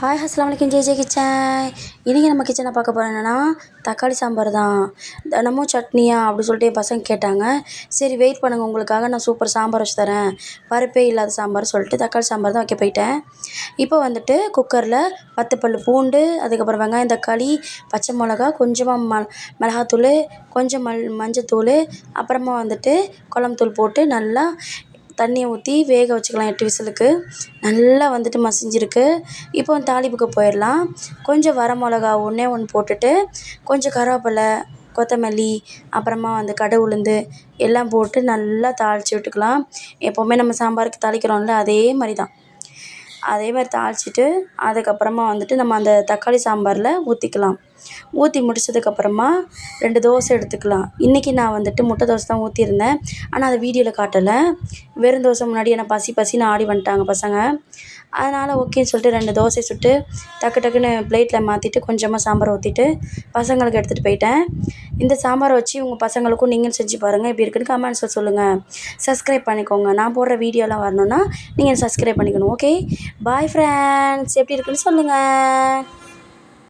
Hi அஸ்ஸலாமு அலைக்கும் J kitchen. இன்றைக்கி நம்ம கிச்சனில் பார்க்க போகிறோம் என்னென்னா தக்காளி சாம்பார் தான். தினமும் சட்னியா அப்படி சொல்லிட்டு என் பசங்க கேட்டாங்க. சரி வெயிட் பண்ணுங்கள், உங்களுக்காக நான் சூப்பர் சாம்பார் வச்சு தரேன், பருப்பே இல்லாத சாம்பார் சொல்லிட்டு தக்காளி சாம்பார் தான் வைக்க போயிட்டேன். இப்போ வந்துட்டு குக்கரில் 10 பல் பூண்டு, அதுக்கப்புறம் வெங்காயம், தக்காளி, பச்சை மிளகா, கொஞ்சமாக மிளகாத்தூள், கொஞ்சம் மஞ்சத்தூள், அப்புறமா வந்துட்டு குழம்புத்தூள் போட்டு நல்லா தண்ணியை ஊற்றி வேக வச்சுக்கலாம் 8 விசிலுக்கு. நல்லா வந்துட்டு மசிஞ்சிருக்கு. இப்போ தாளிப்புக்கு போயிடலாம். கொஞ்சம் வரமிளகா ஒன்றே ஒன்று போட்டுட்டு, கொஞ்சம் கருவேப்பிலை, கொத்தமல்லி, அப்புறமா கடுகு, உளுந்து எல்லாம் போட்டு நல்லா தாளித்து விட்டுக்கலாம். எப்போவுமே நம்ம சாம்பாருக்கு தாளிக்கிறோம்ல, அதே மாதிரி தான். அதே மாதிரி தாளிச்சிட்டு அதுக்கப்புறமா வந்துட்டு நம்ம அந்த தக்காளி சாம்பாரில் ஊற்றிக்கலாம். ஊற்றி முடிச்சதுக்கப்புறமா 2 தோசை எடுத்துக்கலாம். இன்றைக்கி நான் வந்துட்டு முட்டை தோசை தான் ஊற்றியிருந்தேன். ஆனால் அதை வீடியோவில் காட்டலை. வெறும் தோசை முன்னாடி ஏன்னா பசின்னு ஆடி வந்துட்டாங்க பசங்க. அதனால் ஓகேன்னு சொல்லிட்டு 2 தோசை சுட்டு டக்கு டக்குன்னு பிளேட்டில் மாற்றிட்டு கொஞ்சமாக சாம்பார் ஊற்றிட்டு பசங்களுக்கு எடுத்துகிட்டு போயிட்டேன். இந்த சாம்பாரை வச்சு உங்கள் பசங்களுக்கும் நீங்களும் செஞ்சு பாருங்கள். எப்படி இருக்குன்னு கமெண்ட்ஸில் சொல்லுங்கள். சப்ஸ்கிரைப் பண்ணிக்கோங்க. நான் போடுற வீடியோலாம் வரணுன்னா நீங்கள் சப்ஸ்கிரைப் பண்ணிக்கணும். Okay bye friends. எப்படி இருக்குன்னு சொல்லுங்கள்.